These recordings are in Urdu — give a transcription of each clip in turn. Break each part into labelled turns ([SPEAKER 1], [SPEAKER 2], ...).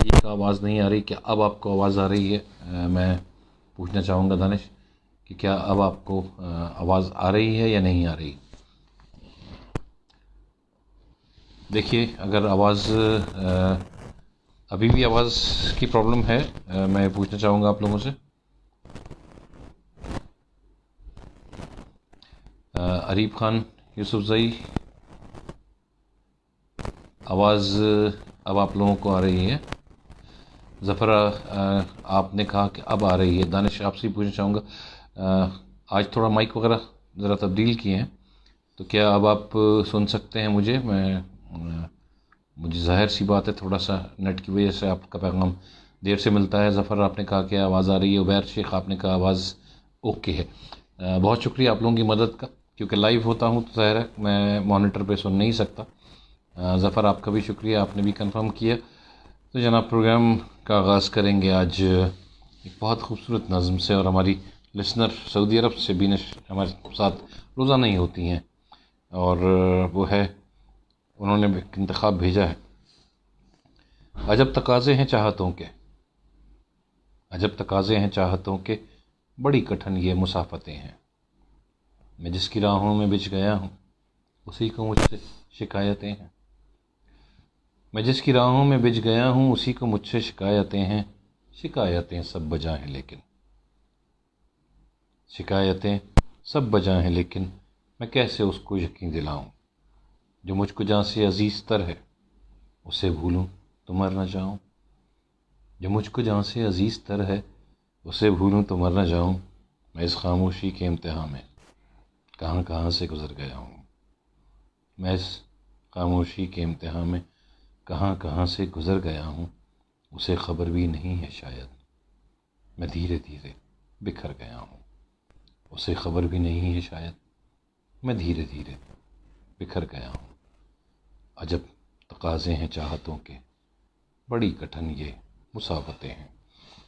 [SPEAKER 1] یہ کا آواز نہیں آ رہی، کیا اب آپ کو آواز آ رہی ہے؟ میں پوچھنا چاہوں گا دانش کہ کیا اب آپ کو آواز آ رہی ہے یا نہیں آ رہی؟ دیکھیے اگر آواز ابھی بھی آواز کی پرابلم ہے، میں پوچھنا چاہوں گا آپ لوگوں سے. اریب خان، یوسف زئی، آواز اب آپ لوگوں کو آ رہی ہے؟ ظفر آپ نے کہا کہ اب آ رہی ہے. دانش آپ سے پوچھنا چاہوں گا، آج تھوڑا مائک وغیرہ ذرا تبدیل کیے ہیں، تو کیا اب آپ سن سکتے ہیں مجھے؟ مجھے ظاہر سی بات ہے تھوڑا سا نیٹ کی وجہ سے آپ کا پیغام دیر سے ملتا ہے. ظفر آپ نے کہا کہ آواز آ رہی ہے، عبیر شیخ آپ نے کہا آواز اوکے ہے. بہت شکریہ آپ لوگوں کی مدد کا، کیونکہ لائیو ہوتا ہوں تو ظاہر ہے میں مانیٹر پہ سن نہیں سکتا. ظفر آپ کا بھی شکریہ، آپ نے بھی کنفرم کیا. تو جناب پروگرام کا آغاز کریں گے آج ایک بہت خوبصورت نظم سے، اور ہماری لسنر سعودی عرب سے بھی ہمارے ساتھ روزانہ ہی ہوتی ہیں، اور وہ ہے، انہوں نے ایک انتخاب بھیجا ہے. عجب تقاضے ہیں چاہتوں کے، عجب تقاضے ہیں چاہتوں کے، بڑی کٹھن یہ مسافتیں ہیں. میں جس کی راہوں میں بچھ گیا ہوں اسی کو مجھ سے شکایتیں ہیں. میں جس کی راہوں میں بچھ گیا ہوں اسی کو مجھ سے شکایتیں ہیں. شکایتیں سب بجا ہیں لیکن، شکایتیں سب بجا ہیں لیکن، میں کیسے اس کو یقین دلاؤں جو مجھ کو جہاں سے عزیز تر ہے اسے بھولوں تو مر نہ جاؤں. جو مجھ کو جہاں سے عزیز تر ہے اسے بھولوں تو مر نہ جاؤں. میں اس خاموشی کے امتحان میں کہاں کہاں سے گزر گیا ہوں. میں اس خاموشی کے امتحان میں کہاں کہاں سے گزر گیا ہوں. اسے خبر بھی نہیں ہے شاید میں دھیرے دھیرے بکھر گیا ہوں. اسے خبر بھی نہیں ہے شاید میں دھیرے دھیرے بکھر گیا ہوں. عجب تقاضے ہیں چاہتوں کے، بڑی کٹھن یہ مسافتیں ہیں.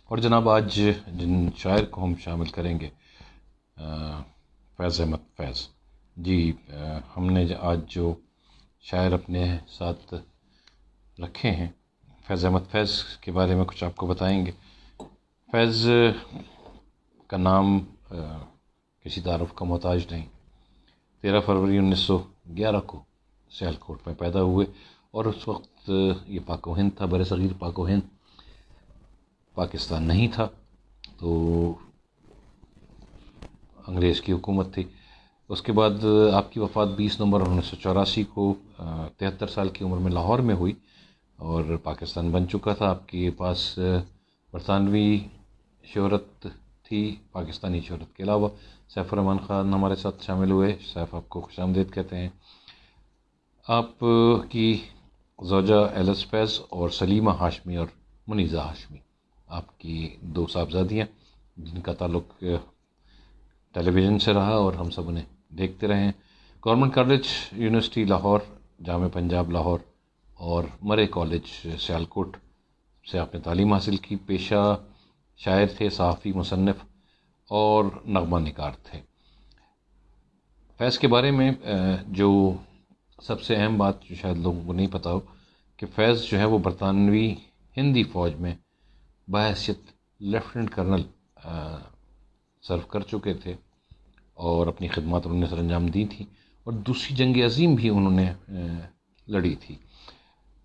[SPEAKER 1] اور جناب آج جن شاعر کو ہم شامل کریں گے، فیض احمد فیض جی. ہم نے آج جو شاعر اپنے ساتھ رکھے ہیں، فیض احمد فیض کے بارے میں کچھ آپ کو بتائیں گے. فیض کا نام کسی تعارف کا محتاج نہیں. 13 فروری 1911 کو سیالکوٹ میں پیدا ہوئے، اور اس وقت یہ پاک و ہند تھا، بر صغیر پاک و ہند، پاکستان نہیں تھا، تو انگریز کی حکومت تھی. اس کے بعد آپ کی وفات 20 نومبر 1984 کو 73 سال کی عمر میں لاہور میں ہوئی، اور پاکستان بن چکا تھا. آپ کے پاس برطانوی شہرت تھی، پاکستانی شہرت کے علاوہ. سیف الرحمان خان ہمارے ساتھ شامل ہوئے. سیف آپ کو خوش آمدید کہتے ہیں. آپ کی زوجہ ایلس فیض اور سلیمہ ہاشمی اور منیزہ ہاشمی آپ کی 2 صاحبزادیاں، جن کا تعلق ٹیلی ویژن سے رہا اور ہم سب انہیں دیکھتے رہے ہیں. گورنمنٹ کالج یونیورسٹی لاہور، جامعہ پنجاب لاہور اور مرے کالج سیالکوٹ سے آپ نے تعلیم حاصل کی. پیشہ شاعر تھے، صحافی، مصنف اور نغمہ نگار تھے. فیض کے بارے میں جو سب سے اہم بات جو شاید لوگوں کو نہیں پتا ہو، کہ فیض جو ہے وہ برطانوی ہندی فوج میں بحیثیت لیفٹیننٹ کرنل سرو کر چکے تھے، اور اپنی خدمات انہوں نے سر انجام دی تھی، اور دوسری جنگ عظیم بھی انہوں نے لڑی تھی.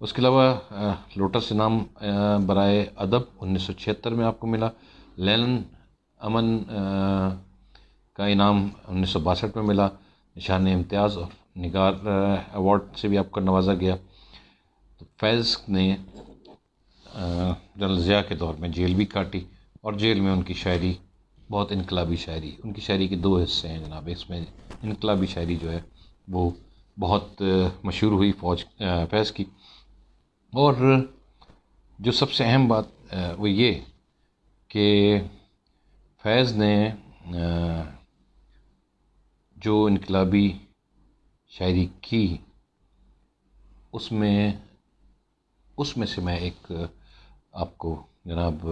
[SPEAKER 1] اس کے علاوہ لوٹس انعام برائے ادب 1976 میں آپ کو ملا. لینن امن کا انعام 1962 میں ملا. نشان امتیاز اور نگار ایوارڈ سے بھی آپ کو نوازا گیا. تو فیض نے جنرل ضیاء کے دور میں جیل بھی کاٹی، اور جیل میں ان کی شاعری بہت انقلابی شاعری. ان کی شاعری کے 2 حصے ہیں جناب. اس میں انقلابی شاعری جو ہے وہ بہت مشہور ہوئی فیض کی. اور جو سب سے اہم بات وہ یہ کہ فیض نے جو انقلابی شاعری کی، اس میں سے میں ایک آپ کو جناب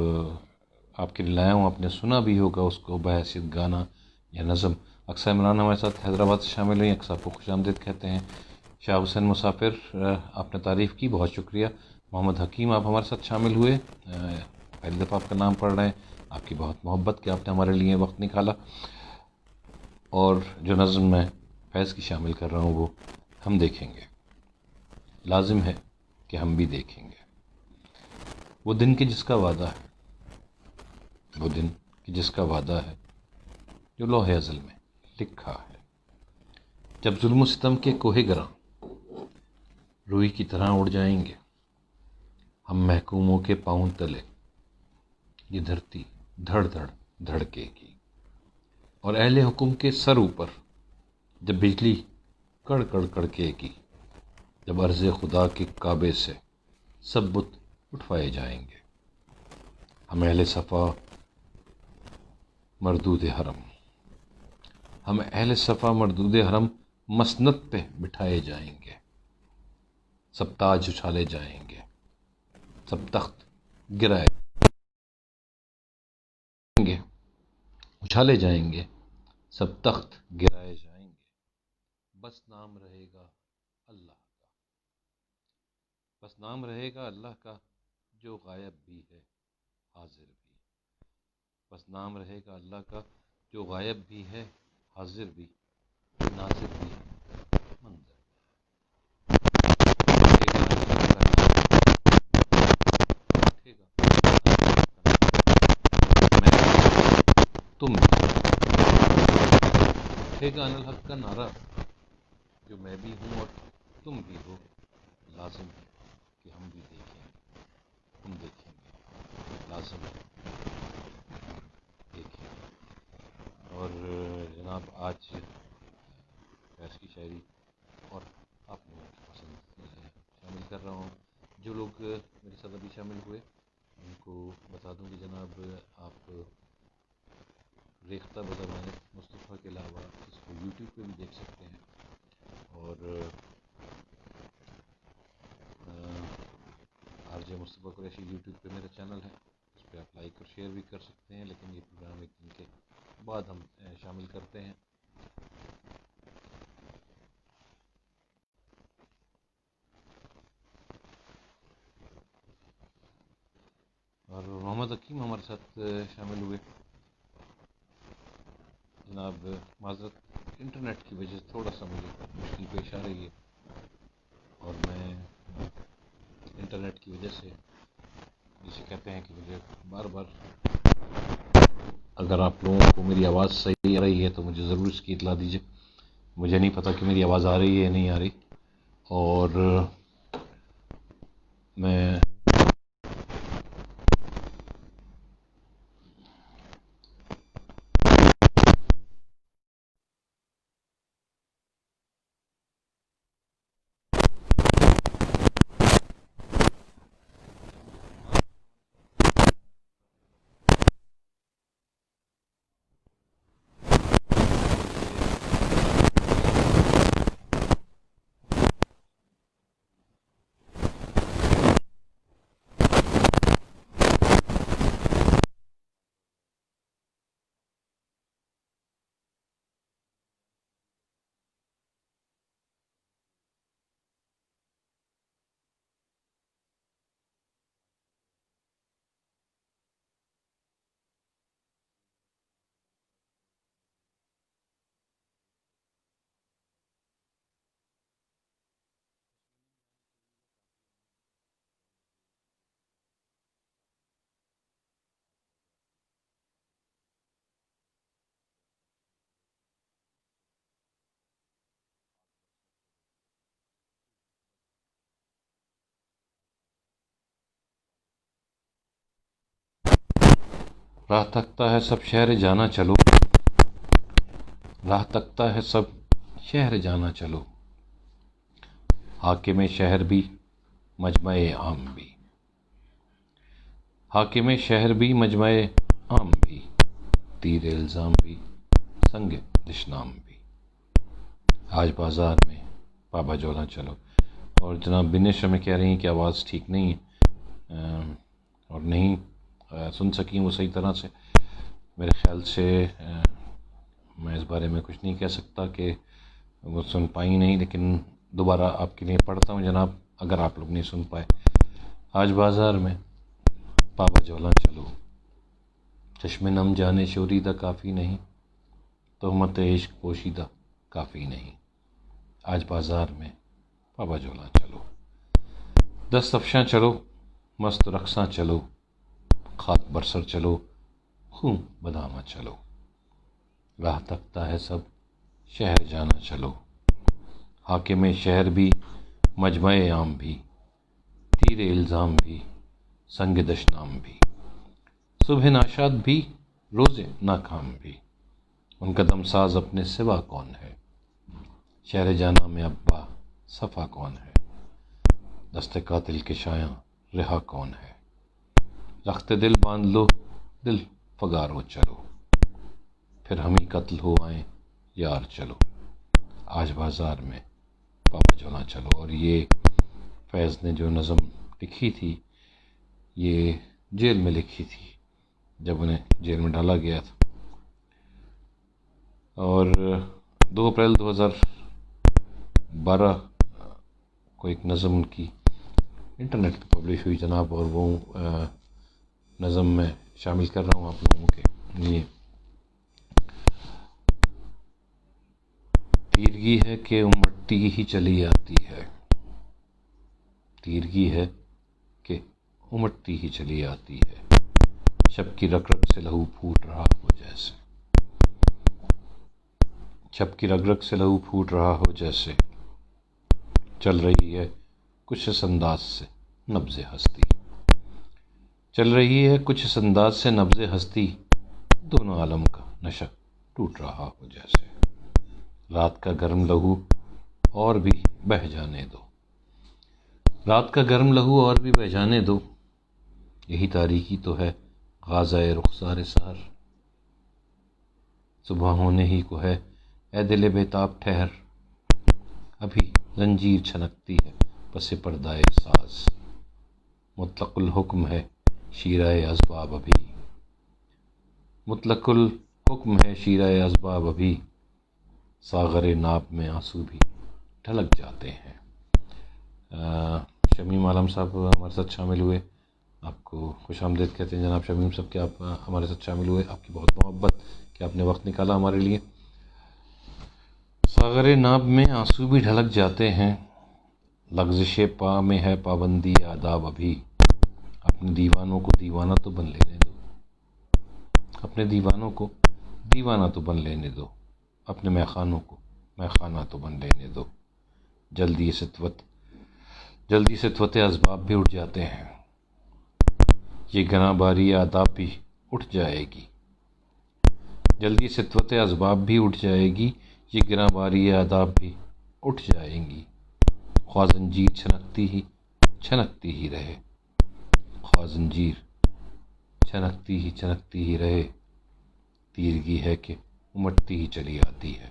[SPEAKER 1] آپ کے لیے لایا ہوں. آپ نے سنا بھی ہوگا اس کو بحیثیت گانا یا نظم. اقصی عمران ہمارے ساتھ حیدرآباد سے شامل ہوئی. اقصی آپ کو خوش آمدید کہتے ہیں. شاہ حسین مسافر آپ نے تعریف کی، بہت شکریہ. محمد حکیم آپ ہمارے ساتھ شامل ہوئے، پہلی دفعہ آپ کا نام پڑھ رہے ہیں، آپ کی بہت محبت کہ آپ نے ہمارے لیے وقت نکالا، اور جو نظم میں فیض کی شامل کر رہا ہوں وہ ہم دیکھیں گے، لازم ہے کہ ہم بھی دیکھیں گے۔ وہ دن کے جس کا وعدہ ہے، وہ دن کہ جس کا وعدہ ہے، جو لوح ازل میں لکھا ہے، جب ظلم و ستم کے کوہ گراں روئی کی طرح اڑ جائیں گے، ہم محکوموں کے پاؤں تلے یہ دھرتی دھڑ دھڑ دھڑکے گی، اور اہل حکم کے سر اوپر جب بجلی کڑ کڑ کڑکے گی، جب عرض خدا کے کعبے سے سب بت اٹھوائے جائیں گے، ہم اہل صفا مردود حرم، ہم اہل صفا مردود حرم مسند پہ بٹھائے جائیں گے، سب تاج اچھالے جائیں گے، سب تخت گرائے گے، اچھالے جائیں گے، سب تخت گرائے جائیں گے، بس نام رہے گا اللہ کا، بس نام رہے گا اللہ کا، جو غائب بھی ہے حاضر بھی، بس نام رہے گا اللہ کا، جو غائب بھی ہے حاضر بھی، ناظر بھی منظر بھی، اٹھے گا تم بھی، اٹھے گا انل حق کا نعرہ، جو میں بھی ہوں اور تم بھی ہو، لازم ہے کہ ہم بھی دیکھیں گے، ہم دیکھیں گے، لازم ہے دیکھیں گے۔ اور جناب آج فیض کی شاعری اور آپ لوگوں کی پسند شامل کر رہا ہوں۔ جو لوگ میرے ساتھ ابھی شامل ہوئے ان کو بتا دوں کہ جناب آپ ریختہ بزرگان مصطفیٰ کے علاوہ اس کو یوٹیوب پہ بھی دیکھ سکتے ہیں، اور آر جے مصطفیٰ قریشی یوٹیوب پہ میرا چینل ہے، اس پہ آپ لائک اور شیئر بھی کر سکتے ہیں، لیکن یہ پروگرام ایک دن کے بعد ہم شامل کرتے ہیں۔ اور محمد حکیم ہمارے ساتھ شامل ہوئے۔ جناب معذرت، انٹرنیٹ کی وجہ سے تھوڑا سا مجھے مشکل پیش آ رہی ہے، اور میں انٹرنیٹ کی وجہ سے جسے کہتے ہیں کہ مجھے بار بار، اگر آپ لوگوں کو میری آواز صحیح آ رہی ہے تو مجھے ضرور اس کی اطلاع دیجیے، مجھے نہیں پتہ کہ میری آواز آ رہی ہے یا نہیں آ رہی، اور میں راہ تکتا ہے سب شہر جانا چلو، راہ تکتا ہے سب شہر جانا چلو، حاکم شہر بھی مجمع عام بھی، حاکم شہر بھی مجمع عام بھی، تیر الزام بھی سنگ دشنام بھی، آج بازار میں بابا جولا چلو۔ اور جناب بنش ہمیں کہہ رہی ہیں کہ آواز ٹھیک نہیں ہے، اور نہیں سن سکیں وہ صحیح طرح سے، میرے خیال سے میں اس بارے میں کچھ نہیں کہہ سکتا کہ وہ سن پائیں نہیں، لیکن دوبارہ آپ کے لیے پڑھتا ہوں جناب، اگر آپ لوگ نہیں سن پائے آج بازار میں پابا جولاں چلو، چشم نم جانے شوریدہ کافی نہیں، تہمت عشق پوشیدہ کافی نہیں، آج بازار میں پابا جولاں چلو، دست افشاں چلو، مست رقصاں چلو، خاک برسر چلو، خون بداماں چلو، راہ تکتا ہے سب شہر جانا چلو، حاکم شہر بھی مجمع عام بھی، تیر الزام بھی سنگ دشنام بھی، صبح ناشاد بھی روز ناکام بھی، ان کا دم ساز اپنے سوا کون ہے، شہر جانا میں ابا صفا کون ہے، دست قاتل کے شایاں رہا کون ہے، رخت دل باندھ لو دل فگارو چلو، پھر ہم ہی قتل ہو آئیں یار چلو، آج بازار میں پابا جولاں چلو۔ اور یہ فیض نے جو نظم لکھی تھی یہ جیل میں لکھی تھی، جب انہیں جیل میں ڈالا گیا تھا، اور 2 اپریل 2012 کو ایک نظم ان کی انٹرنیٹ پہ پبلش ہوئی جناب، اور وہ نظم میں شامل کر رہا ہوں آپ لوگوں کے لیے۔ تیرگی ہے کہ امٹتی ہی چلی آتی ہے، تیرگی ہے کہ امٹتی ہی چلی آتی ہے، شب کی رگ رگ سے لہو پھوٹ رہا ہو جیسے، شب کی رگ رگ سے لہو پھوٹ رہا ہو جیسے، چل رہی ہے کچھ اس انداز سے نبض ہستی، چل رہی ہے کچھ اس انداز سے نبض ہستی، دونوں عالم کا نشہ ٹوٹ رہا ہو جیسے، رات کا گرم لہو اور بھی بہہ جانے دو، رات کا گرم لہو اور بھی بہہ جانے دو، یہی تاریکی تو ہے غازۂ رخسار سحر، صبح ہونے ہی کو ہے اے دل بے تاب ٹھہر، ابھی زنجیر چھنکتی ہے پس پردۂ ساز، مطلق الحکم ہے شیرۂ اسباب ابھی، مطلق الحکم ہے شیرۂ اسباب ابھی، ساغر ناب میں آنسو بھی ڈھلک جاتے ہیں۔ شمیم عالم صاحب ہمارے ساتھ شامل ہوئے، آپ کو خوش آمدید کہتے ہیں جناب شمیم صاحب کہ آپ ہمارے ساتھ شامل ہوئے، آپ کی بہت محبت کہ آپ نے وقت نکالا ہمارے لیے۔ ساغر ناب میں آنسو بھی ڈھلک جاتے ہیں، لغزش پا میں ہے پابندی آداب ابھی، اپنے دیوانوں کو دیوانہ تو بن لینے دو، اپنے دیوانوں کو دیوانہ تو بن لینے دو، اپنے میخانوں کو میخانہ تو بن لینے دو، جلدی ستوت اسباب بھی اٹھ جاتے ہیں، یہ گناہ باری آداب بھی اٹھ جائے گی، جلدی ستوت اسباب بھی اٹھ جائے گی، یہ گناہ باری آداب بھی اٹھ جائیں گی، خواہ زنجیر چھنکتی ہی رہے، خواہ زنجیر چھنکتی ہی رہے، تیرگی ہے کہ امٹتی ہی چلی آتی ہے،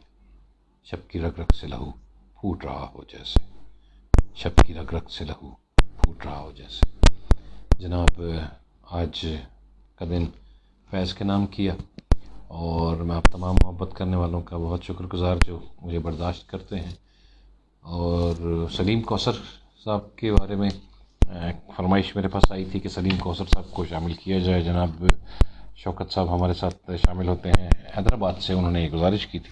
[SPEAKER 1] شب کی رگ رگ سے لہو پھوٹ رہا ہو جیسے، شب کی رگ رگ سے لہو پھوٹ رہا ہو جیسے۔ جناب آج کا دن فیض کے نام کیا، اور میں آپ تمام محبت کرنے والوں کا بہت شکر گزار جو مجھے برداشت کرتے ہیں، اور سلیم کوثر صاحب کے بارے میں فرمائش میرے پاس آئی تھی کہ سلیم کوثر صاحب کو شامل کیا جائے، جناب شوکت صاحب ہمارے ساتھ شامل ہوتے ہیں حیدرآباد سے، انہوں نے یہ گزارش کی تھی۔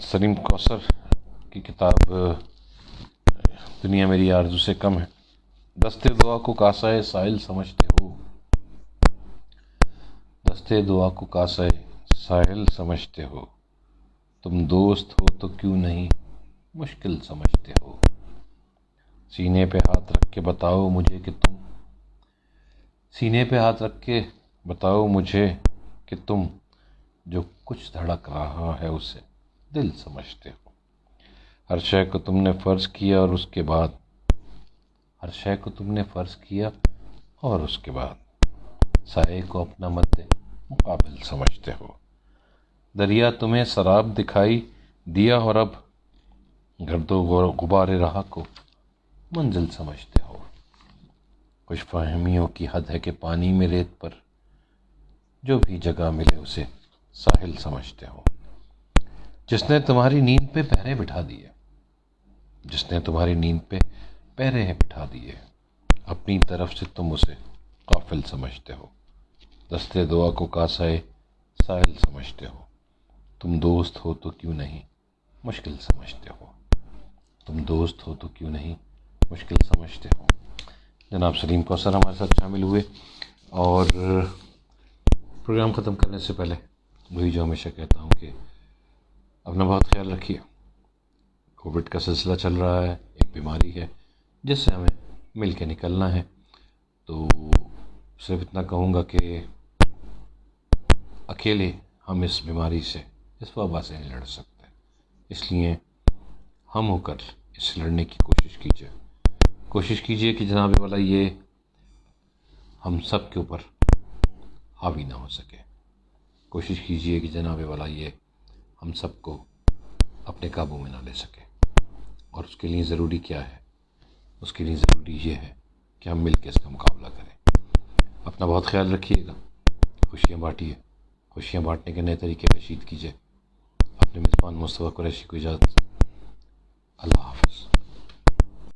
[SPEAKER 1] سلیم کوثر کی کتاب دنیا میری آرزو سے کم ہے، دستے دعا کو کاسۂ سائل سمجھتے ہو، دستے دعا کو کاسۂ سائل سمجھتے ہو، تم دوست ہو تو کیوں نہیں مشکل سمجھتے ہو، سینے پہ ہاتھ رکھ کے بتاؤ مجھے کہ تم، سینے پہ ہاتھ رکھ کے بتاؤ مجھے کہ تم جو کچھ دھڑک رہا ہے اسے دل سمجھتے ہو، ہر شے کو تم نے فرض کیا اور اس کے بعد، ہر شے کو تم نے فرض کیا اور اس کے بعد سائے کو اپنا مد مقابل سمجھتے ہو، دریا تمہیں سراب دکھائی دیا اور اب گرد و غبار راہ کو منزل سمجھتے ہو، خوش فہمیوں کی حد ہے کہ پانی میں ریت پر جو بھی جگہ ملے اسے ساحل سمجھتے ہو، جس نے تمہاری نیند پہ پہرے بٹھا دیے، جس نے تمہاری نیند پہ پہرے بٹھا دیے، اپنی طرف سے تم اسے غافل سمجھتے ہو، دستے دعا کو کاسائے سائل سمجھتے ہو، تم دوست ہو تو کیوں نہیں مشکل سمجھتے ہو، تم دوست ہو تو کیوں نہیں مشکل سمجھتے ہو۔ جناب سلیم کوثر ہمارے ساتھ شامل ہوئے، اور پروگرام ختم کرنے سے پہلے وہی جو ہمیشہ کہتا ہوں کہ اپنا بہت خیال رکھیے۔ کووڈ کا سلسلہ چل رہا ہے، ایک بیماری ہے جس سے ہمیں مل کے نکلنا ہے، تو صرف اتنا کہوں گا کہ اکیلے ہم اس بیماری سے، اس وبا سے نہیں لڑ سکتے، اس لیے ہم ہو کر اس سے لڑنے کی کوشش کیجیے کہ جناب والا یہ ہم سب کے اوپر حاوی نہ ہو سکے۔ کوشش کیجیے کہ جناب والا یہ ہم سب کو اپنے قابو میں نہ لے سکے، اور اس کے لیے ضروری کیا ہے؟ اس کے لیے ضروری یہ ہے کہ ہم مل کے اس کا مقابلہ کریں۔ اپنا بہت خیال رکھیے گا، خوشیاں بانٹیے، خوشیاں بانٹنے کے نئے طریقے تشہیر کیجیے۔ اپنے میزبان مصطفیٰ قریشی کو اجازت، اللہ حافظ۔